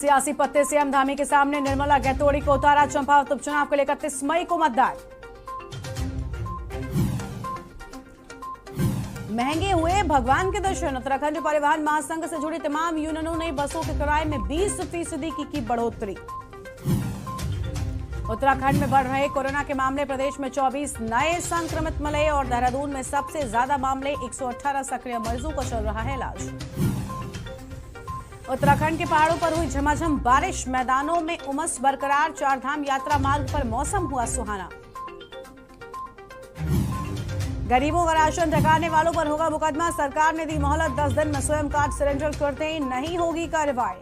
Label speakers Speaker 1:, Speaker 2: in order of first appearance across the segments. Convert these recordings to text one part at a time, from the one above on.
Speaker 1: सियासी पत्ते सीएम धामी के सामने निर्मला गैतोड़ी को उतारा। चंपावत उपचुनाव को लेकर 31 मई को मतदान। महंगे हुए भगवान के दर्शन। उत्तराखंड परिवहन महासंघ से जुड़ी तमाम यूनियनों ने बसों के किराए में 20% की बढ़ोतरी। उत्तराखंड में बढ़ रहे कोरोना के मामले। प्रदेश में 24 नए संक्रमित मिले और देहरादून में सबसे ज्यादा मामले। 118 सक्रिय मरीजों को चल रहा है इलाज। उत्तराखंड के पहाड़ों पर हुई झमाझम बारिश। मैदानों में उमस बरकरार। चारधाम यात्रा मार्ग पर मौसम हुआ सुहाना। गरीबों का राशन ठगाने वालों पर होगा मुकदमा। सरकार ने दी मोहलत। 10 दिन में स्वयं कार्ड सरेंडर करते नहीं होगी कार्रवाई।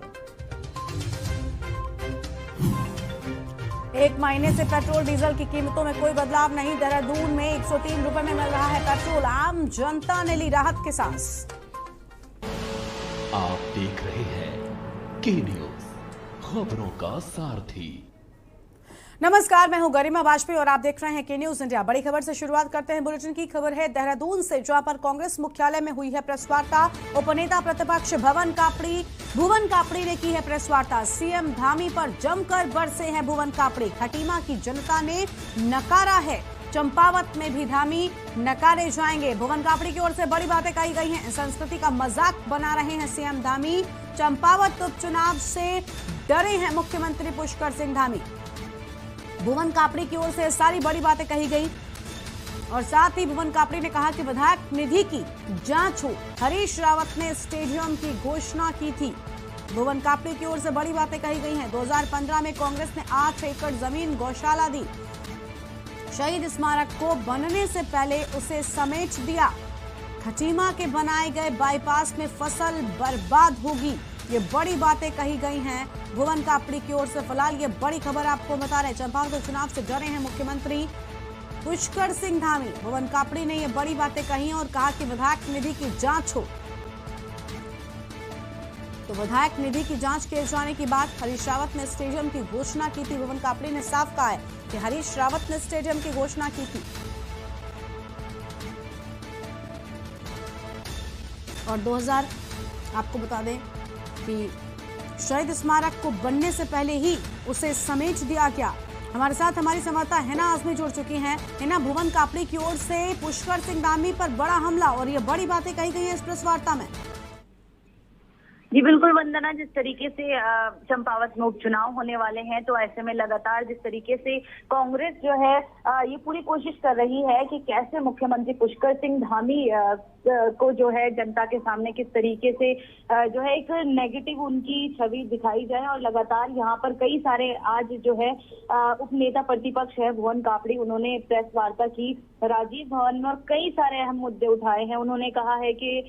Speaker 1: 1 महीने से पेट्रोल डीजल की कीमतों में कोई बदलाव नहीं। देहरादून में 103 रुपए में मिल रहा है पेट्रोल। आम जनता ने ली राहत की सांस।
Speaker 2: आप देख रहे हैं के न्यूज, खबरों का सारथी।
Speaker 1: नमस्कार, मैं हूं गरिमा वाजपेयी और आप देख रहे हैं के न्यूज इंडिया। बड़ी खबर से शुरुआत करते हैं। बुलेटिन की खबर है देहरादून से, जहां पर कांग्रेस मुख्यालय में हुई है प्रेस वार्ता। उपनेता प्रतिपक्ष भुवन कापड़ी ने की है प्रेस वार्ता। सीएम धामी पर जमकर बरसे हैं भुवन कापड़ी। खटीमा की जनता ने नकारा है। चंपावत में भी धामी नकारे जाएंगे। भुवन कापड़ी की ओर से बड़ी बातें कही गई हैं। संस्कृति का मजाक बना रहे हैं सीएम धामी। चंपावत उपचुनाव से डरे हैं मुख्यमंत्री पुष्कर सिंह धामी। भुवन कापड़ी की ओर से सारी बड़ी बातें कही गई और साथ ही भुवन कापड़ी ने कहा कि विधायक निधि की जांच हो। हरीश रावत ने स्टेडियम की घोषणा की थी। भुवन कापड़ी की ओर से बड़ी बातें कही गई हैं। 2015 में कांग्रेस ने 8 एकड़ जमीन गौशाला दी। शहीद स्मारक को बनने से पहले उसे समेट दिया। खटीमा के बनाए गए बाईपास में फसल बर्बाद होगी। ये बड़ी बातें कही गई हैं भुवन कापड़ी की ओर से। फिलहाल ये बड़ी खबर आपको बता रहे हैं। चंपावत चुनाव से डरे हैं मुख्यमंत्री पुष्कर सिंह धामी। भुवन कापड़ी ने ये बड़ी बातें कही और कहा कि विधायक निधि की जांच हो। तो विधायक निधि की जांच किए जाने की बात हरीश रावत ने स्टेडियम की घोषणा की थी। भुवन कापड़ी ने साफ कहा है कि हरीश रावत ने स्टेडियम की घोषणा की थी और 2000 आपको बता दें कि शहीद स्मारक को बनने से पहले ही उसे समेट दिया गया। हमारे साथ हमारी संवाददाता हिना आजमी जुड़ चुकी हैं। हिना, भुवन कापड़ी की ओर से पुष्कर सिंह धामी पर बड़ा हमला और ये बड़ी बातें कही गई हैं इस प्रेस वार्ता में।
Speaker 3: जी बिल्कुल वंदना, जिस तरीके से चंपावत में उपचुनाव होने वाले हैं, तो ऐसे में लगातार जिस तरीके से कांग्रेस जो है ये पूरी कोशिश कर रही है कि कैसे मुख्यमंत्री पुष्कर सिंह धामी को जो है जनता के सामने किस तरीके से जो है एक नेगेटिव उनकी छवि दिखाई जाए। और लगातार यहाँ पर कई सारे आज जो है उपनेता प्रतिपक्ष है भुवन कापड़ी, उन्होंने प्रेस वार्ता की राजीव भवन में और कई सारे अहम मुद्दे उठाए हैं। उन्होंने कहा है कि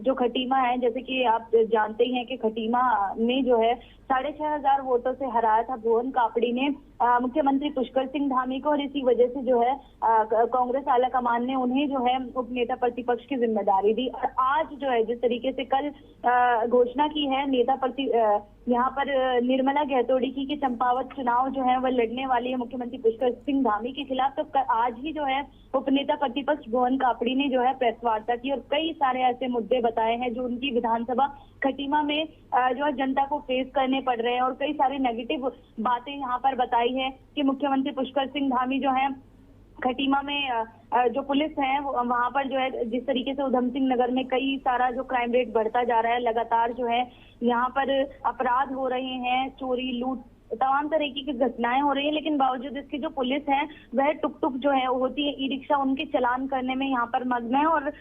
Speaker 3: जो खटीमा है, जैसे कि आप जानते ही हैं कि खटीमा ने जो है 6,500 वोटों से हराया था भुवन कापड़ी ने मुख्यमंत्री पुष्कर सिंह धामी को। और इसी वजह से जो है कांग्रेस आलाकमान ने उन्हें जो है उपनेता प्रतिपक्ष की जिम्मेदारी दी। और आज जो है जिस तरीके से कल घोषणा की है यहाँ पर निर्मला गैतोड़ी की कि चंपावत चुनाव जो है वह लड़ने वाली है मुख्यमंत्री पुष्कर सिंह धामी के खिलाफ, तो आज ही जो है उपनेता प्रतिपक्ष भुवन कापड़ी ने जो है प्रेस वार्ता की और कई सारे ऐसे मुद्दे बताए हैं जो उनकी विधानसभा खटीमा में जो है जनता को फेस करने पड़ रहे हैं। और कई सारी नेगेटिव बातें यहाँ पर बताई है कि मुख्यमंत्री पुष्कर सिंह धामी जो है खटीमा में जो पुलिस है वहां पर जो है जिस तरीके से उधम सिंह नगर में कई सारा जो क्राइम रेट बढ़ता जा रहा है, लगातार जो है यहाँ पर अपराध हो रहे हैं, चोरी लूट तमाम तरीके की घटनाएं हो रही है। लेकिन बावजूद इसकी जो पुलिस है वह टुक टुक जो है होती है, ई रिक्शा उनके चलान करने में यहाँ पर मग्न है। और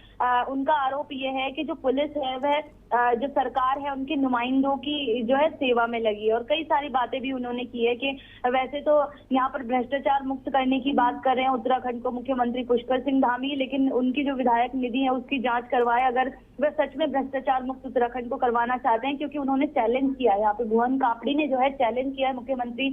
Speaker 3: उनका आरोप ये है कि जो पुलिस है वह जो सरकार है उनके नुमाइंदों की जो है सेवा में लगी है। और कई सारी बातें भी उन्होंने की है कि वैसे तो यहाँ पर भ्रष्टाचार मुक्त करने की बात कर रहे हैं उत्तराखंड को मुख्यमंत्री पुष्कर सिंह धामी, लेकिन उनकी जो विधायक निधि है उसकी जांच करवाए अगर वह सच में भ्रष्टाचार मुक्त उत्तराखंड को करवाना चाहते हैं। क्योंकि उन्होंने चैलेंज किया है, यहाँ पे भुवन कापड़ी ने जो है चैलेंज किया है मुख्यमंत्री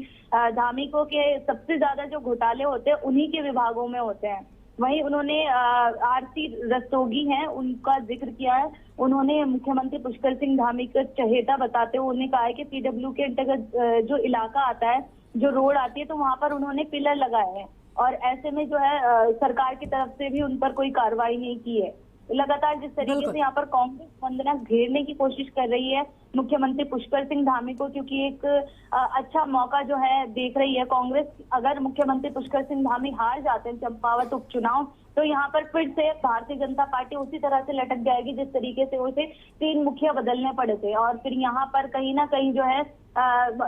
Speaker 3: धामी को कि सबसे ज्यादा जो घोटाले होते हैं उन्हीं के विभागों में होते हैं। वहीं उन्होंने आरती रस्तोगी हैं उनका जिक्र किया है। उन्होंने मुख्यमंत्री पुष्कर सिंह धामी का चहेता बताते हुए उन्होंने कहा है कि पीडब्ल्यू के अंतर्गत जो इलाका आता है, जो रोड आती है, तो वहां पर उन्होंने पिलर लगाए हैं और ऐसे में जो है सरकार की तरफ से भी उन पर कोई कार्रवाई नहीं की है। लगातार जिस तरीके से यहाँ पर कांग्रेस वंदना घेरने की कोशिश कर रही है मुख्यमंत्री पुष्कर सिंह धामी को, क्योंकि एक अच्छा मौका जो है देख रही है कांग्रेस। अगर मुख्यमंत्री पुष्कर सिंह धामी हार जाते हैं चंपावत उपचुनाव, तो यहाँ पर फिर से भारतीय जनता पार्टी उसी तरह से लटक जाएगी जिस तरीके से उसे 3 मुखिया बदलने पड़े थे, और फिर यहाँ पर कहीं ना कहीं जो है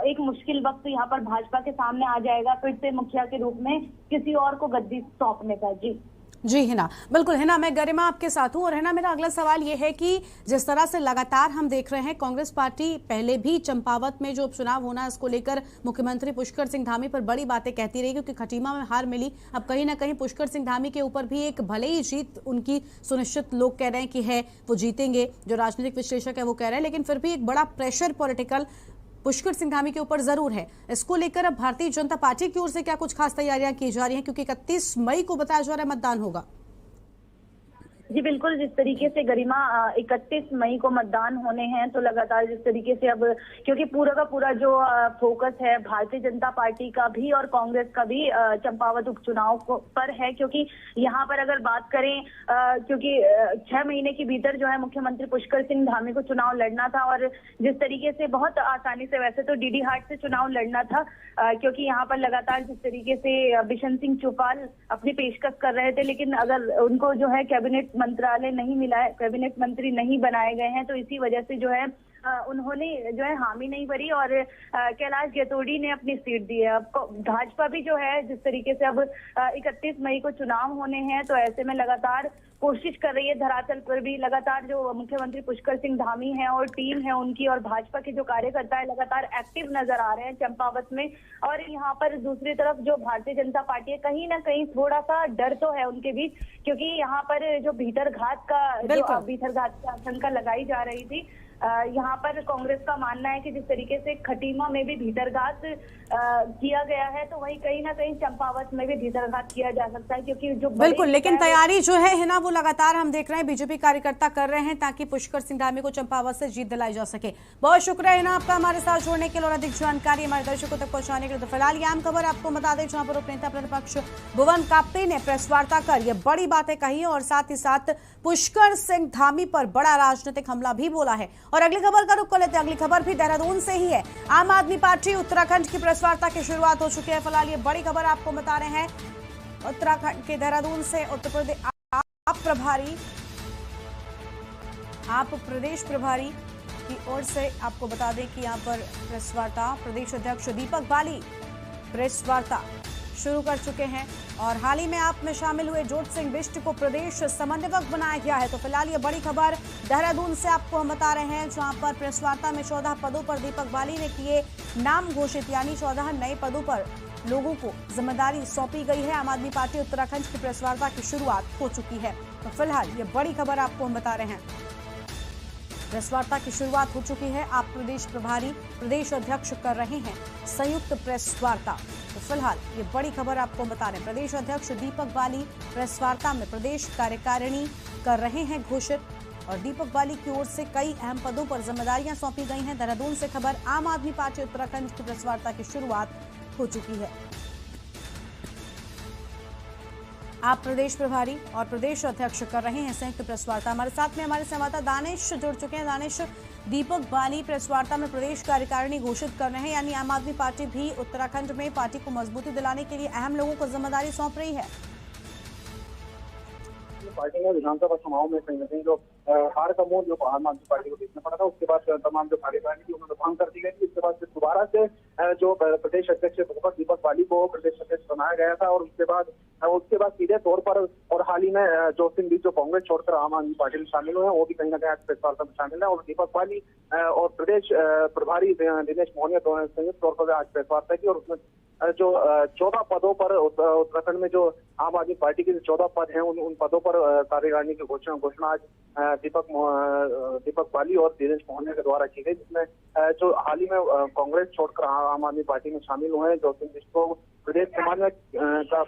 Speaker 3: एक मुश्किल वक्त यहाँ पर भाजपा के सामने आ जाएगा, फिर से मुखिया के रूप में किसी और को गद्दी सौंपने का।
Speaker 1: जी हिना, बिल्कुल हिना, मैं गरिमा आपके साथ हूं। और हिना, मेरा अगला सवाल ये है कि जिस तरह से लगातार हम देख रहे हैं कांग्रेस पार्टी पहले भी चंपावत में जो उपचुनाव होना है इसको लेकर मुख्यमंत्री पुष्कर सिंह धामी पर बड़ी बातें कहती रही, क्योंकि खटीमा में हार मिली। अब कहीं ना कहीं पुष्कर सिंह धामी के ऊपर भी एक भले ही जीत उनकी सुनिश्चित लोग कह रहे हैं कि है वो जीतेंगे, जो राजनीतिक विश्लेषक है वो कह रहे हैं, लेकिन फिर भी एक बड़ा प्रेशर पॉलिटिकल पुष्कर सिंह धामी के ऊपर जरूर है। इसको लेकर अब भारतीय जनता पार्टी की ओर से क्या कुछ खास तैयारियां की जा रही हैं, क्योंकि 31 मई को बताया जा रहा है मतदान होगा?
Speaker 3: जी बिल्कुल, जिस तरीके से गरिमा 31 मई को मतदान होने हैं, तो लगातार जिस तरीके से अब क्योंकि पूरा का पूरा जो फोकस है भारतीय जनता पार्टी का भी और कांग्रेस का भी चंपावत उपचुनाव पर है, क्योंकि यहाँ पर अगर बात करें क्योंकि 6 महीने के भीतर जो है मुख्यमंत्री पुष्कर सिंह धामी को चुनाव लड़ना था, और जिस तरीके से बहुत आसानी से वैसे तो डीडी हाट से चुनाव लड़ना था, क्योंकि यहाँ पर लगातार जिस तरीके से बिशन सिंह चौपाल अपनी पेशकश कर रहे थे, लेकिन अगर उनको जो है कैबिनेट मंत्रालय नहीं मिला है, कैबिनेट मंत्री नहीं बनाए गए हैं, तो इसी वजह से जो है उन्होंने जो है हामी नहीं भरी और कैलाश गैतोड़ी ने अपनी सीट दी है। अब भाजपा भी जो है जिस तरीके से अब 31 मई को चुनाव होने हैं, तो ऐसे में लगातार कोशिश कर रही है धरातल पर भी। लगातार जो मुख्यमंत्री पुष्कर सिंह धामी है और टीम है उनकी और भाजपा के जो कार्यकर्ता है लगातार एक्टिव नजर आ रहे हैं चंपावत में। और यहाँ पर दूसरी तरफ जो भारतीय जनता पार्टी है, कहीं ना कहीं थोड़ा सा डर तो है उनके बीच, क्योंकि यहाँ पर जो भीतरघात की आशंका लगाई जा रही थी। यहाँ पर कांग्रेस का मानना है कि जिस तरीके से खटीमा में भी भीतरघात किया गया है, तो वही कहीं ना कहीं चंपावत में भी भीतरघात किया जा सकता है, क्योंकि जो
Speaker 1: बिल्कुल, लेकिन तैयारी जो है ना वो लगातार हम देख रहे हैं बीजेपी कार्यकर्ता कर रहे हैं ताकि पुष्कर सिंह धामी को चंपावत से जीत दिलाई जा सके। बहुत शुक्रिया है ना आपका हमारे साथ जुड़ने के लिए और अधिक जानकारी हमारे दर्शकों तक पहुंचाने के लिए। तो फिलहाल ये आम खबर आपको बता दें, जहां पर उपनेता प्रतिपक्ष भुवन कापड़ी ने प्रेस वार्ता कर ये बड़ी बातें कही और साथ ही साथ पुष्कर सिंह धामी पर बड़ा राजनीतिक हमला भी बोला है। और अगली खबर का रुख कर लेते हैं। अगली खबर भी देहरादून से ही है। आम आदमी पार्टी उत्तराखंड की प्रेस वार्ता की शुरुआत हो चुकी है। फिलहाल ये बड़ी खबर आपको बता रहे हैं उत्तराखंड के देहरादून से। उत्तर प्रदेश आप प्रदेश प्रभारी की ओर से आपको बता दें कि यहाँ पर प्रेस वार्ता प्रदेश अध्यक्ष दीपक बाली प्रेस वार्ता शुरू कर चुके हैं और हाल ही में आप में शामिल हुए जोत सिंह बिष्ट को प्रदेश समन्वयक बनाया गया है। तो फिलहाल ये बड़ी खबर देहरादून से आपको हम बता रहे हैं, जहां पर प्रेस वार्ता में 14 पदों पर दीपक बाली ने किए नाम घोषित, यानी 14 नए पदों पर लोगों को जिम्मेदारी सौंपी गई है। आम आदमी पार्टी उत्तराखंड की प्रेस वार्ता की शुरुआत हो चुकी है। तो फिलहाल ये बड़ी खबर आपको हम बता रहे हैं, प्रेस वार्ता की शुरुआत हो चुकी है। आप प्रदेश प्रभारी प्रदेश अध्यक्ष कर रहे हैं संयुक्त प्रेस वार्ता। तो फिलहाल ये बड़ी खबर आपको बता रहे हैं, प्रदेश अध्यक्ष दीपक बाली प्रेस वार्ता में प्रदेश कार्यकारिणी कर रहे हैं घोषित और दीपक बाली की ओर से कई अहम पदों पर जिम्मेदारियां सौंपी गई हैं। देहरादून से खबर, आम आदमी पार्टी उत्तराखंड की प्रेस वार्ता की शुरुआत हो चुकी है। आप प्रदेश प्रभारी और प्रदेश अध्यक्ष कर रहे हैं संयुक्त प्रेस वार्ता। हमारे साथ में हमारे संवाददाता दानिश जुड़ चुके हैं। दानिश, दीपक बाली प्रेस वार्ता में प्रदेश कार्यकारिणी घोषित कर रहे हैं, यानी आम आदमी पार्टी भी उत्तराखंड में पार्टी को मजबूती दिलाने के लिए अहम लोगों को जिम्मेदारी सौंप रही है।
Speaker 4: पार्टी ने विधानसभा चुनाव में कहीं ना कहीं जो हार का मोड़ जो आम आदमी पार्टी को देखना पड़ा था, उसके बाद तमाम जो कार्यकारिणी थी उन्होंने भंग कर दी गई थी। उसके बाद फिर दोबारा से जो प्रदेश अध्यक्ष दीपक बाली को प्रदेश अध्यक्ष बनाया गया था और उसके बाद सीधे तौर पर और हाल ही में जोत सिंह बिष्ट जो कांग्रेस छोड़कर आम आदमी पार्टी में शामिल हुए हैं, वो भी कहीं ना कहीं आज प्रेस वार्ता में शामिल है। और दीपक बाली और प्रदेश प्रभारी दिनेश मोहनिया दोनों संयुक्त तौर पर आज प्रेस वार्ता की और उसमें जो 14 पदों पर उत्तराखंड में जो आम आदमी पार्टी के 14 पद हैं उन पदों पर कार्यकारिणी की घोषणा आज दीपक बाली और दिनेश मोहनिया के द्वारा की गई, जिसमें जो हाल ही में कांग्रेस छोड़कर आम आदमी पार्टी में शामिल हुए हैं जोत सिंह बिष्ट को प्रदेश समन्वयक का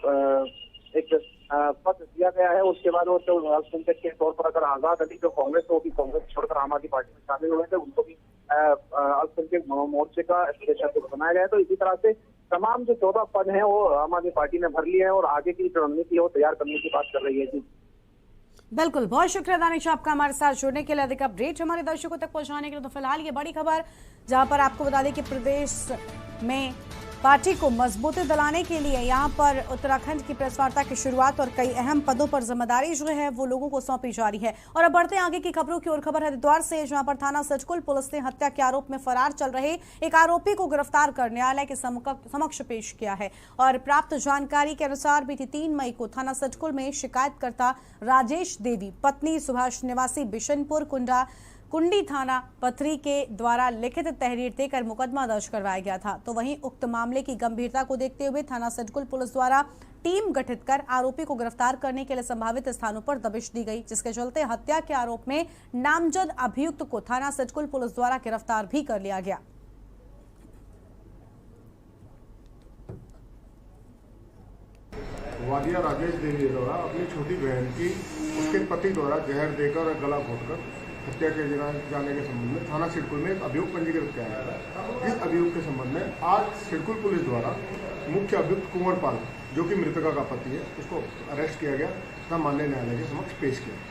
Speaker 4: एक पद दिया गया है। उसके बाद वो जो अल्पसंख्यक के तौर पर अगर आजाद अली जो कांग्रेस वो भी कांग्रेस छोड़कर आम आदमी पार्टी में शामिल हुए थे, उनको भी अल्पसंख्यक मोर्चे का प्रदेश अध्यक्ष बनाया गया है। तो इसी तरह से तमाम जो 14 पद हैं वो आम आदमी पार्टी ने भर लिए हैं और आगे की जो रणनीति है वो तैयार करने की बात कर रही है। जी
Speaker 1: बिल्कुल, बहुत शुक्रिया दानिश आपका हमारे साथ जुड़ने के लिए। अधिक अपडेट हमारे दर्शकों तक पहुंचाने के लिए तो फिलहाल ये बड़ी खबर, जहां पर आपको बता दें कि प्रदेश में पार्टी को मजबूती दिलाने के लिए यहां पर उत्तराखंड की प्रेस वार्ता की शुरुआत और कई अहम पदों पर जिम्मेदारी जो है वो लोगों को सौंपी जा रही है। और अब बढ़ते आगे की खबरों की ओर। खबर हरिद्वार से, जहां पर थाना सचकुल पुलिस ने हत्या के आरोप में फरार चल रहे एक आरोपी को गिरफ्तार कर न्यायालय के समक्ष पेश किया है। और प्राप्त जानकारी के अनुसार बीती 3 मई को थाना सचकुल में शिकायतकर्ता राजेश देवी पत्नी सुभाष निवासी बिशनपुर कुंडी थाना पथरी के द्वारा लिखित तहरीर देकर मुकदमा दर्ज करवाया गया था। तो वहीं उक्त मामले की गंभीरता को देखते हुए थाना सचकुल पुलिस द्वारा टीम गठित कर आरोपी को गिरफ्तार करने के लिए संभावित स्थानों पर दबिश दी गई, जिसके चलते हत्या के आरोप में नामजद अभियुक्त को थाना सचकुल पुलिस द्वारा गिरफ्तार भी कर लिया गया।
Speaker 5: वादिया राजेश देवी द्वारा अपनी छोटी बहन की उसके पति द्वारा जहर देकर और गला घोटकर हत्या किए जाने के संबंध में थाना सिडकुल में एक अभियोग पंजीकृत किया गया है। इस अभियोग के संबंध में आज सिडकुल पुलिस द्वारा मुख्य अभियुक्त कुंवर पाल, जो कि मृतका का पति है, उसको अरेस्ट किया गया तथा माननीय न्यायालय के समक्ष पेश किया।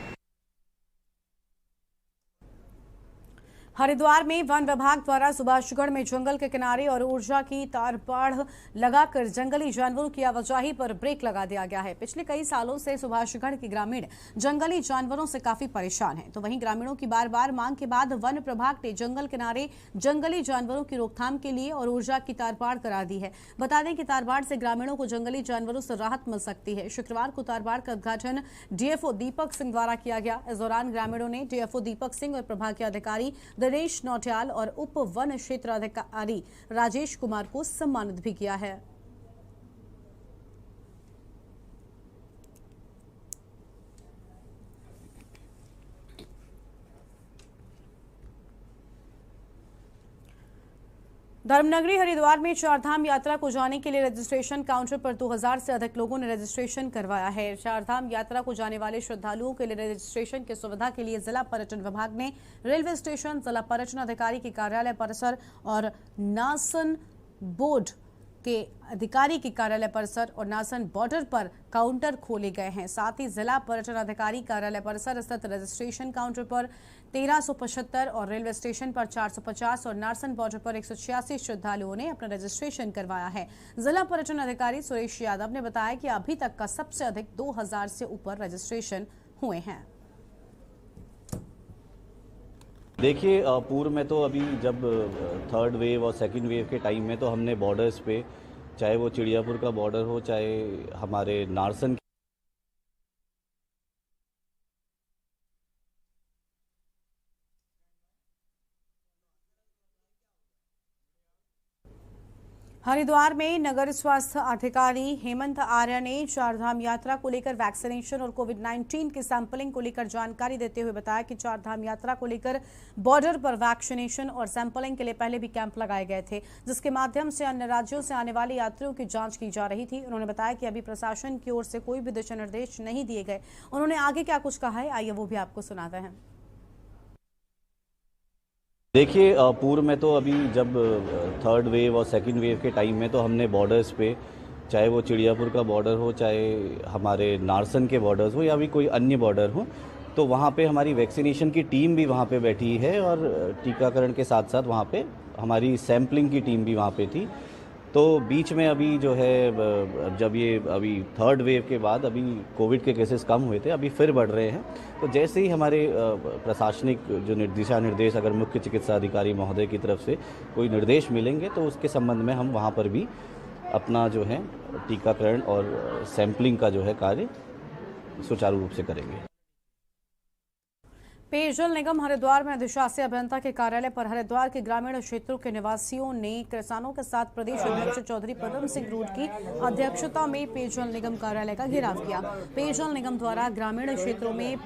Speaker 1: हरिद्वार में वन विभाग द्वारा सुभाषगढ़ में जंगल के किनारे और ऊर्जा की तारबाड़ लगाकर जंगली जानवरों की आवाजाही पर ब्रेक लगा दिया गया है। पिछले कई सालों से सुभाषगढ़ के ग्रामीण जंगली जानवरों से काफी परेशान हैं। तो वहीं ग्रामीणों की बार बार मांग के बाद वन विभाग ने जंगल किनारे जंगली जानवरों की रोकथाम के लिए और ऊर्जा की तारबाड़ करा दी है। बता दें कि तारबाड़ से ग्रामीणों को जंगली जानवरों से राहत मिल सकती है। शुक्रवार को तारबाड़ का उद्घाटन डीएफओ दीपक सिंह द्वारा किया गया। इस दौरान ग्रामीणों ने डीएफओ दीपक सिंह और प्रभागीय अधिकारी दिनेश नौटियाल और उप वन क्षेत्र अधिकारी राजेश कुमार को सम्मानित भी किया है। धर्मनगरी हरिद्वार में चारधाम यात्रा को जाने के लिए रजिस्ट्रेशन काउंटर पर 2000 से अधिक लोगों ने रजिस्ट्रेशन करवाया है। चारधाम यात्रा को जाने वाले श्रद्धालुओं के लिए रजिस्ट्रेशन की सुविधा के लिए जिला पर्यटन विभाग ने रेलवे स्टेशन, जिला पर्यटन अधिकारी के कार्यालय परिसर और नासन बोर्ड के अधिकारी के कार्यालय परिसर और नासन बॉर्डर पर काउंटर खोले गए हैं। साथ ही जिला पर्यटन अधिकारी कार्यालय परिसर स्थित रजिस्ट्रेशन काउंटर पर 1375 और रेलवे स्टेशन पर 450 और नासन बॉर्डर पर 186 श्रद्धालुओं ने अपना रजिस्ट्रेशन करवाया है। जिला पर्यटन अधिकारी सुरेश यादव ने बताया कि अभी तक का सबसे अधिक 2000 से ऊपर रजिस्ट्रेशन हुए हैं।
Speaker 6: देखिए, पूर्व में तो अभी जब थर्ड वेव और सेकंड वेव के टाइम में तो हमने बॉर्डर्स पे, चाहे वो चिड़ियापुर का बॉर्डर हो, चाहे हमारे नारसन
Speaker 1: हरिद्वार में नगर स्वास्थ्य अधिकारी हेमंत आर्य ने चारधाम यात्रा को लेकर वैक्सीनेशन और कोविड-19 की सैंपलिंग को लेकर जानकारी देते हुए बताया कि चारधाम यात्रा को लेकर बॉर्डर पर वैक्सीनेशन और सैंपलिंग के लिए पहले भी कैंप लगाए गए थे, जिसके माध्यम से अन्य राज्यों से आने वाले यात्रियों की जांच की जा रही थी। उन्होंने बताया कि अभी प्रशासन की ओर से कोई भी दिशा निर्देश नहीं दिए गए। उन्होंने आगे क्या कुछ कहा है, आइए वो भी आपको सुनाते हैं।
Speaker 6: देखिए, पूर्व में तो अभी जब थर्ड वेव और सेकंड वेव के टाइम में तो हमने बॉर्डर्स पे, चाहे वो चिड़ियापुर का बॉर्डर हो, चाहे हमारे नारसन के बॉर्डर्स हो या भी कोई अन्य बॉर्डर हो, तो वहाँ पे हमारी वैक्सीनेशन की टीम भी वहाँ पे बैठी है और टीकाकरण के साथ साथ वहाँ पे हमारी सैम्पलिंग की टीम भी वहाँ पे थी। तो बीच में अभी जो है, जब ये अभी थर्ड वेव के बाद अभी कोविड के केसेस कम हुए थे, अभी फिर बढ़ रहे हैं। तो जैसे ही हमारे प्रशासनिक जो दिशा निर्देश अगर मुख्य चिकित्सा अधिकारी महोदय की तरफ से कोई निर्देश मिलेंगे तो उसके संबंध में हम वहाँ पर भी अपना जो है टीकाकरण और सैंपलिंग का जो है कार्य सुचारू रूप से करेंगे।
Speaker 1: पेयजल निगम हरिद्वार में अधिशासी अभियंता के कार्यालय पर हरिद्वार के ग्रामीण क्षेत्रों के निवासियों ने किसानों के साथ प्रदेश अध्यक्ष चौधरी पदम सिंह रूड की अध्यक्षता में पेयजल निगम कार्यालय का घेराव किया। पेयजल निगम द्वारा ग्रामीण क्षेत्रों में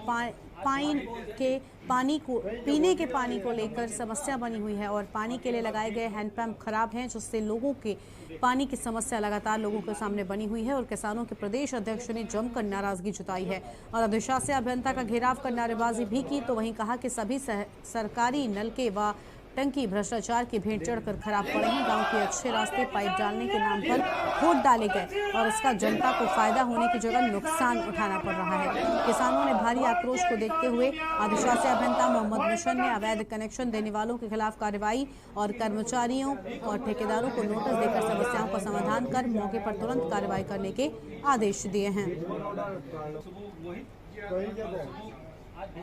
Speaker 1: पीने के पानी को लेकर समस्या बनी हुई है और पानी के लिए लगाए गए हैंडपंप खराब हैं, जिससे लोगों के पानी की समस्या लगातार लोगों के सामने बनी हुई है और किसानों के प्रदेश अध्यक्ष ने जमकर नाराजगी जताई है और अधिशासी अभियंता का घेराव कर नारेबाजी भी की। तो वहीं कहा कि सभी सरकारी नलके व टंकी भ्रष्टाचार की भेंट चढ़कर खराब पड़े हैं। गांव के अच्छे रास्ते पाइप डालने के नाम पर खोद डाले गए और इसका जनता को फायदा होने की जगह नुकसान उठाना पड़ रहा है। किसानों ने भारी आक्रोश को देखते हुए अधिशासी अभियंता मोहम्मद मिशन ने अवैध कनेक्शन देने वालों के खिलाफ कार्रवाई और कर्मचारियों और ठेकेदारों को नोटिस देकर समस्याओं का समाधान कर मौके पर तुरंत कार्रवाई करने के आदेश दिए हैं।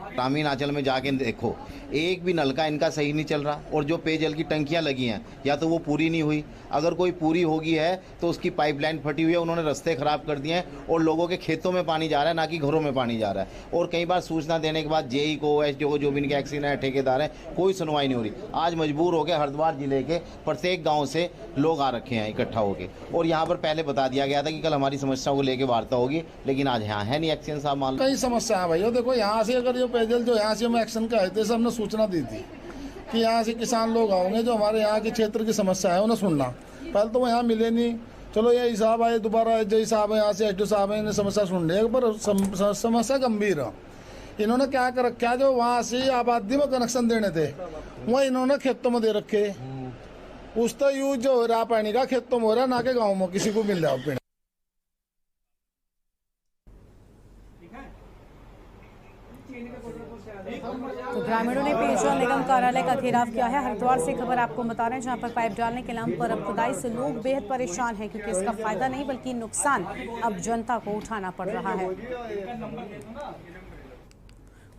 Speaker 7: ग्रामीण अंचल में जाके देखो, एक भी नलका इनका सही नहीं चल रहा और जो पेयजल की टंकियां लगी हैं या तो वो पूरी नहीं हुई, अगर कोई पूरी होगी है तो उसकी पाइपलाइन फटी हुई है, उन्होंने रास्ते खराब कर दिए हैं और लोगों के खेतों में पानी जा रहा है, ना कि घरों में पानी जा रहा है। और कई बार सूचना देने के बाद जेई को, एसडीओ को, जो भी इनके एक्सीडेंट है, ठेकेदार है, कोई सुनवाई नहीं हो रही। आज मजबूर होकर हरिद्वार जिले के प्रत्येक गाँव से लोग आ रखे हैं इकट्ठा होकर, और यहाँ पर पहले बता दिया गया था कि कल हमारी समस्याओं को लेकर वार्ता होगी, लेकिन आज यहाँ है नहीं एक्शन साहब। मान
Speaker 8: कई समस्या है भैया, देखो यहाँ से अगर जो पेयजल जो यहाँ से हम एक्शन का आए थे, हमने सूचना दी थी कि यहाँ से किसान लोग आओगे जो हमारे यहाँ के क्षेत्र की समस्या है उन्हें सुनना। पहले तो वो यहाँ मिले नहीं, चलो ये हिसाब आए, दोबारा जय साहब है यहाँ से, एसडीओ साहब है, इन्हें समस्या सुन लिया, पर समस्या गंभीर है। इन्होंने क्या कर रखा, जो वहाँ से आबादी में कनेक्शन देने थे वह इन्होंने खेतों में दे रखे। उसका यूज जो हो रहा पानी का खेतों में हो रहा, ना के गाँव में किसी को मिल रहा।
Speaker 1: तो ग्रामीणों ने पेयजल निगम कार्यालय का घेराव किया है। हरिद्वार से खबर आपको बता रहे हैं, जहां पर पाइप डालने के नाम पर अब खुदाई से लोग बेहद परेशान हैं, क्योंकि इसका फायदा नहीं बल्कि नुकसान अब जनता को उठाना पड़ रहा है।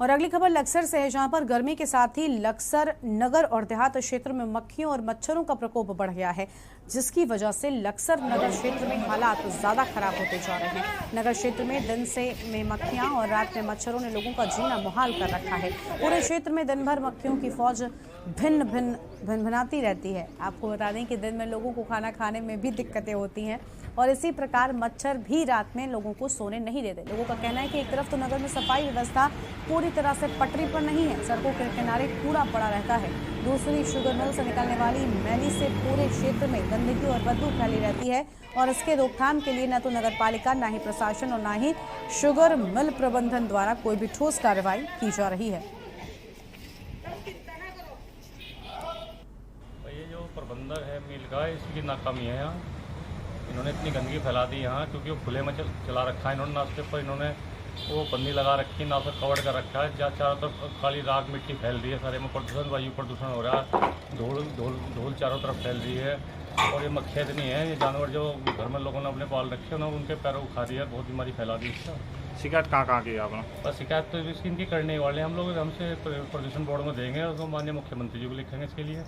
Speaker 1: और अगली खबर लक्सर से है, जहां पर गर्मी के साथ ही लक्सर नगर और देहात क्षेत्र में मक्खियों और मच्छरों का प्रकोप बढ़ गया है, जिसकी वजह से लक्सर नगर क्षेत्र में हालात ज्यादा खराब होते जा रहे हैं। नगर क्षेत्र में दिन में मक्खियां और रात में मच्छरों ने लोगों का जीना मुहाल कर रखा है। पूरे क्षेत्र में दिन भर मक्खियों की फौज भिनभिनाती रहती है। आपको बता दें कि दिन में लोगों को खाना खाने में भी दिक्कतें होती हैं और इसी प्रकार मच्छर भी रात में लोगों को सोने नहीं देते। लोगों का कहना है कि एक तरफ तो नगर में सफाई व्यवस्था पूरी तरह से पटरी पर नहीं है, सड़कों के किनारे कूड़ा पड़ा रहता है। दूसरी शुगर मिल से निकलने वाली मैली से पूरे क्षेत्र में गंदगी और बदबू फैली रहती है और इसके रोकथाम के लिए न तो नगर पालिका, न ही प्रशासन और न ही शुगर मिल प्रबंधन द्वारा कोई भी ठोस कार्रवाई की जा रही है।
Speaker 9: ये जो प्रबंधक है मिल का, इसकी नाकामी है यहाँ। इन्होंने इतनी गंदगी फैला दी यहाँ, क्योंकि वो खुले में चला रखा है इन्होंने। ना उसके ऊपर इन्होंने वो बंदी लगा रखी, ना उसे कवर कर रखा है। जहाँ चारों तरफ खाली राख मिट्टी फैल रही है, सारे में प्रदूषण, वायु प्रदूषण हो रहा है, धूल चारों तरफ फैल रही है। और ये मक्खियाँ इतनी है, ये जानवर जो घर में लोगों ने अपने पाल रखे हैं उनके पैरों को खा रही है, बहुत बीमारी फैला दी है।
Speaker 10: शिकायत कहाँ की आपने?
Speaker 9: बस शिकायत तो इसकी इनकी करने वाले हम लोग, हमसे प्रदूषण बोर्ड में देंगे और माननीय मुख्यमंत्री जी को लिखेंगे इसके लिए।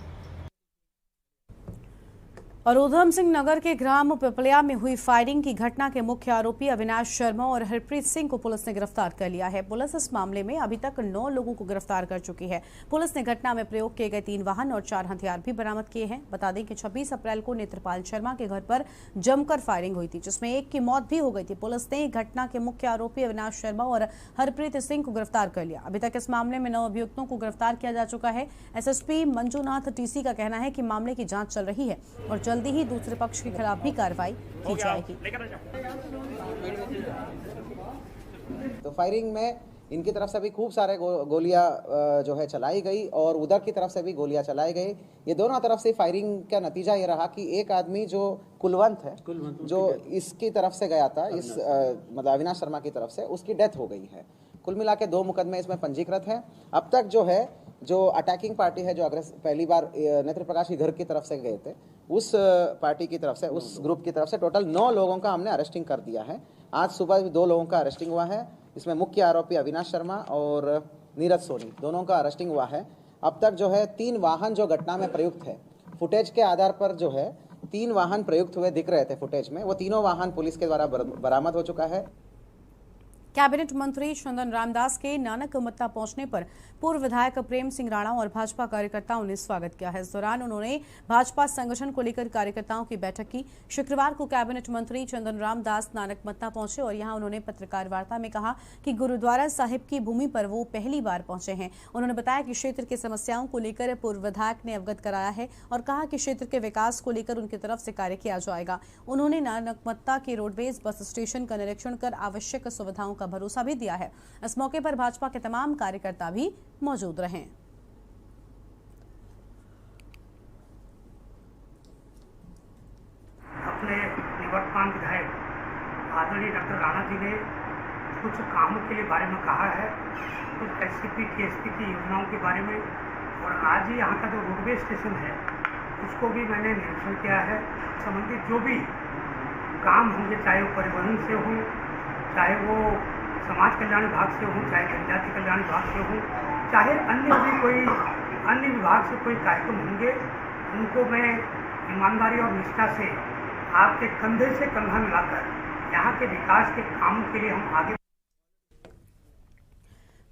Speaker 1: और उधम सिंह नगर के ग्राम पिपलिया में हुई फायरिंग की घटना के मुख्य आरोपी अविनाश शर्मा और हरप्रीत सिंह को पुलिस ने गिरफ्तार कर लिया है। पुलिस इस मामले में अभी तक 9 लोगों को गिरफ्तार कर चुकी है। पुलिस ने घटना में प्रयोग किए गए 3 वाहन और 4 हथियार भी बरामद किए हैं। बता दें कि 26 अप्रैल को नेत्रपाल शर्मा के घर पर जमकर फायरिंग हुई थी, जिसमें एक की मौत भी हो गई थी। पुलिस ने घटना के मुख्य आरोपी अविनाश शर्मा और हरप्रीत सिंह को गिरफ्तार कर लिया। अभी तक इस मामले में 9 अभियुक्तों को गिरफ्तार किया जा चुका है। एसएसपी मंजूनाथ टीसी का कहना है कि मामले की जांच चल रही है और जल्दी ही दूसरे पक्ष के खिलाफ भी कार्रवाई की जाएगी।
Speaker 11: तो फायरिंग में इनकी तरफ से भी खूब सारे गोलियां जो है चलाई गई और उधर की तरफ से भी गोलियां चलाई गई। ये दोनों तरफ से फायरिंग का नतीजा ये रहा कि एक आदमी जो कुलवंत है, जो इसकी तरफ से गया था, इस मतलब अविनाश शर्मा की तरफ से, उसकी डेथ हो गई है। कुल मिला के 2 मुकदमे इसमें पंजीकृत है। अब तक जो है, जो अटैकिंग पार्टी है, जो पहली बार नेत्र प्रकाश की घर की तरफ से गए थे, उस पार्टी की तरफ से, उस ग्रुप की तरफ से टोटल 9 लोगों का हमने अरेस्टिंग कर दिया है। आज सुबह भी 2 लोगों का अरेस्टिंग हुआ है। इसमें मुख्य आरोपी अविनाश शर्मा और नीरज सोनी, दोनों का अरेस्टिंग हुआ है। अब तक जो है 3 वाहन जो घटना में प्रयुक्त है, फुटेज के आधार पर जो है 3 वाहन प्रयुक्त हुए दिख रहे थे फुटेज में, वो तीनों वाहन पुलिस के द्वारा बरामद हो चुका है।
Speaker 1: कैबिनेट मंत्री चंदन रामदास के नानक मत्ता पहुंचने पर पूर्व विधायक प्रेम सिंह राणा और भाजपा कार्यकर्ताओं ने स्वागत किया है। इस दौरान उन्होंने भाजपा संगठन को लेकर कार्यकर्ताओं की बैठक की। शुक्रवार को कैबिनेट मंत्री चंदन रामदास नानक मत्ता पहुंचे और यहां उन्होंने पत्रकार वार्ता में कहा कि गुरुद्वारा साहिब की भूमि पर वो पहली बार पहुंचे हैं। उन्होंने बताया कि क्षेत्र की समस्याओं को लेकर पूर्व विधायक ने अवगत कराया है और कहा कि क्षेत्र के विकास को लेकर उनकी तरफ से कार्य किया जाएगा। उन्होंने नानक मत्ता के रोडवेज बस स्टेशन का निरीक्षण कर आवश्यक सुविधाओं का भरोसा भी दिया है। इस मौके पर भाजपा के तमाम कार्यकर्ता भी मौजूद रहे।
Speaker 12: डॉक्टर राणा जी ने कुछ कामों के लिए बारे में कहा है, कुछ एससीपी टीएसपी की योजनाओं के बारे में। और आज ही यहाँ का जो रोडवे स्टेशन है उसको भी मैंने निरीक्षण किया है। संबंधित जो भी काम होंगे, चाहे वो परिवहन से हो, चाहे वो समाज कल्याण विभाग से हो, चाहे जनजाति कल्याण विभाग से हो, चाहे अन्य भी कोई अन्य विभाग से कोई कार्यक्रम होंगे, उनको मैं ईमानदारी और निष्ठा से आपके कंधे से कंधा मिलाकर यहाँ के विकास के कामों के लिए हम आगे।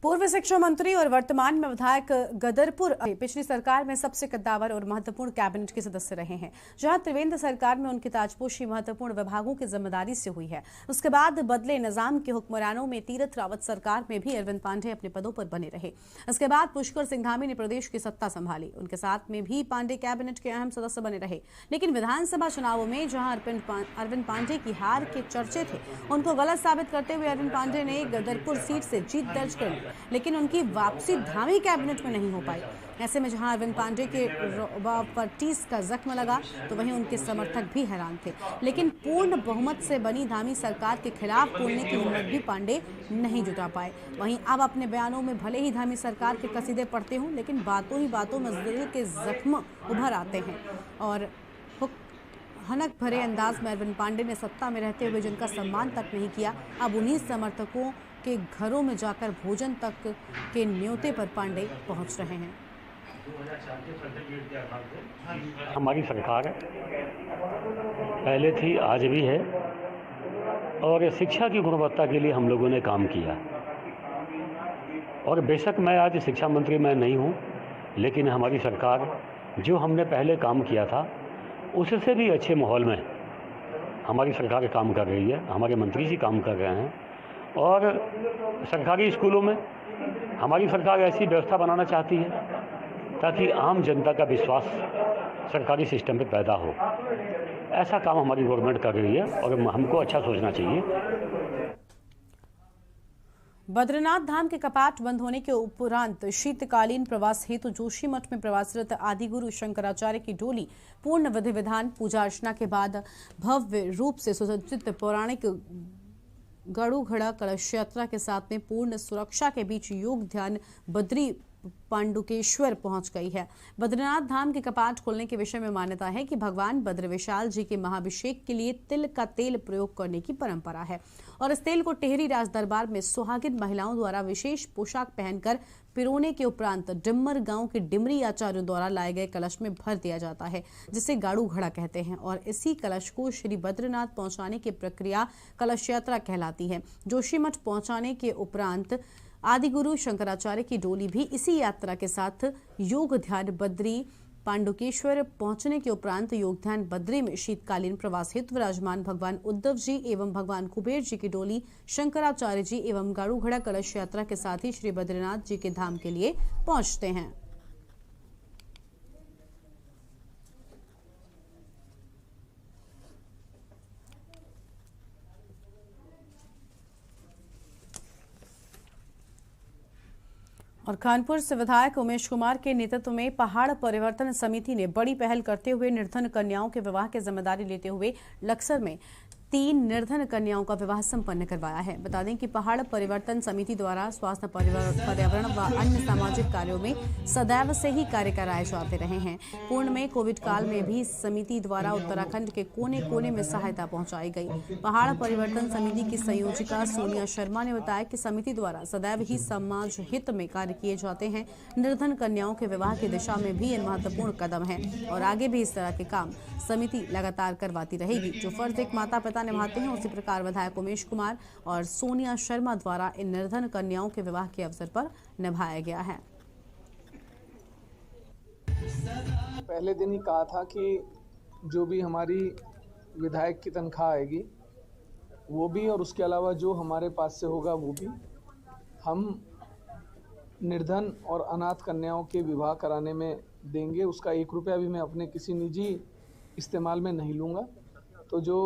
Speaker 1: पूर्व शिक्षा मंत्री और वर्तमान में विधायक गदरपुर पिछली सरकार में सबसे कद्दावर और महत्वपूर्ण कैबिनेट के सदस्य रहे हैं, जहां त्रिवेंद्र सरकार में उनकी ताजपोशी महत्वपूर्ण विभागों की जिम्मेदारी से हुई है। उसके बाद बदले निजाम के हुक्मरानों में तीरथ रावत सरकार में भी अरविंद पांडे अपने पदों पर बने रहे। इसके बाद पुष्कर सिंह धामी ने प्रदेश की सत्ता संभाली, उनके साथ में भी पांडे कैबिनेट के अहम सदस्य बने रहे। लेकिन विधानसभा चुनावों में जहां अरविंद पांडे की हार के चर्चे थे, उनको गलत साबित करते हुए अरविंद पांडे ने गदरपुर सीट से जीत दर्ज कर ली, लेकिन उनकी वापसी धामी कैबिनेट में नहीं हो पाई। ऐसे में जहां अरविंद पांडे के रुबाब पर टीस का जख्म लगा, तो वहीं उनके समर्थक भी हैरान थे। लेकिन पूर्ण बहुमत से बनी धामी सरकार के खिलाफ बोलने की हिम्मत भी पांडे नहीं जुटा पाए। वहीं अब अपने बयानों में भले ही धामी सरकार के कसीदे पढ़ते हों, लेकिन बातों ही बातों में दिल के जख्म उभर आते हैं। और हनक भरे अंदाज में अरविंद पांडे ने सत्ता में रहते हुए जिनका सम्मान तक नहीं किया, अब उन्हीं समर्थकों के घरों में जाकर भोजन तक के न्योते पर पांडे पहुंच रहे हैं।
Speaker 13: हमारी सरकार पहले थी, आज भी है, और शिक्षा की गुणवत्ता के लिए हम लोगों ने काम किया। और बेशक मैं आज शिक्षा मंत्री मैं नहीं हूं, लेकिन हमारी सरकार जो हमने पहले काम किया था उससे भी अच्छे माहौल में हमारी सरकार काम कर रही है। हमारे मंत्री जी काम कर रहे हैं, और सरकारी स्कूलों में हमारी सरकार ऐसी व्यवस्था बनाना चाहती है ताकि आम जनता का विश्वास सरकारी सिस्टम पे पैदा हो। ऐसा काम हमारी गवर्नमेंट कर रही है और हमको अच्छा सोचना चाहिए।
Speaker 1: बद्रीनाथ धाम के कपाट बंद होने के उपरांत शीतकालीन प्रवास हेतु जोशीमठ में प्रवासरत आदिगुरु शंकराचार्य की डोली पूर्ण विधि विधान पूजा अर्चना के बाद भव्य रूप से सुसज्जित पौराणिक गाड़ू घड़ा कलश यात्रा के साथ में पूर्ण सुरक्षा के बीच योग ध्यान बद्री पांडुकेश्वर पहुंच गई है। बद्रीनाथ धाम के कपाट खोलने के विषय में मान्यता है कि भगवान बद्रविशाल जी के महाभिषेक के लिए तिल का तेल प्रयोग करने की परंपरा है, और इस तेल को टेहरी राज दरबार में सुहागिन महिलाओं द्वारा विशेष पोशाक पहनकर पिरोने के उपरांत डिम्मर गांव के डिमरी आचार्यों द्वारा लाए गए कलश में भर दिया जाता है, जिसे गाड़ू घड़ा कहते हैं। और इसी कलश को श्री बद्रीनाथ पहुंचाने की प्रक्रिया कलश यात्रा कहलाती है। जोशीमठ पहुंचाने के उपरांत आदिगुरु शंकराचार्य की डोली भी इसी यात्रा के साथ योग ध्यान बद्री पांडुकेश्वर पहुंचने के उपरांत योग ध्यान बद्री में शीतकालीन प्रवास हेतु विराजमान भगवान उद्धव जी एवं भगवान कुबेर जी की डोली शंकराचार्य जी एवं गाड़ू घड़ा कलश यात्रा के साथ ही श्री बद्रीनाथ जी के धाम के लिए पहुंचते हैं। और कानपुर से विधायक उमेश कुमार के नेतृत्व में पहाड़ परिवर्तन समिति ने बड़ी पहल करते हुए निर्धन कन्याओं के विवाह की जिम्मेदारी लेते हुए लक्सर में 3 निर्धन कन्याओं का विवाह संपन्न करवाया है। बता दें कि पहाड़ परिवर्तन समिति द्वारा स्वास्थ्य, पर्यावरण व अन्य सामाजिक कार्यों में सदैव से ही कार्य कराए जाते रहे हैं। पूर्ण में कोविड काल में भी समिति द्वारा उत्तराखंड के कोने कोने में सहायता पहुंचाई गई। पहाड़ परिवर्तन समिति की संयोजिका सोनिया शर्मा ने बताया कि समिति द्वारा सदैव ही समाज हित में कार्य किए जाते हैं। निर्धन कन्याओं के विवाह की दिशा में भी यह महत्वपूर्ण कदम है और आगे भी इस तरह के काम समिति लगातार करवाती रहेगी। जो फर्ज एक माता पिता निभाते हैं, उसी प्रकार विधायक उमेश कुमार और सोनिया शर्मा द्वारा इन निर्धन कन्याओं के विवाह के अवसर पर निभाया गया है।
Speaker 14: पहले दिन ही कहा था कि जो भी हमारी विधायक की तनख्वाह आएगी वो भी, और उसके अलावा जो हमारे पास से होगा वो भी, हम निर्धन और अनाथ कन्याओं के विवाह कराने में देंगे। उसका 1 रुपया भी मैं अपने किसी निजी इस्तेमाल में नहीं लूँगा। तो जो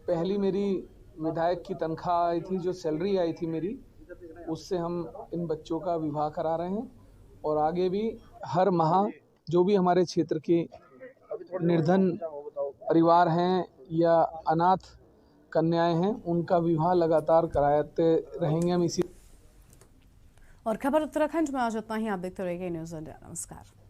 Speaker 14: पहली मेरी विधायक की तनख्वाह आई थी, जो सैलरी आई थी मेरी, उससे हम इन बच्चों का विवाह करा रहे हैं। और आगे भी हर माह जो भी हमारे क्षेत्र के निर्धन परिवार हैं या अनाथ कन्याएं हैं उनका विवाह लगातार कराते रहेंगे हम इसी।
Speaker 1: और खबर उत्तराखंड में आज इतना ही। आप देखते रहिए न्यूज़ इंडिया। नमस्कार।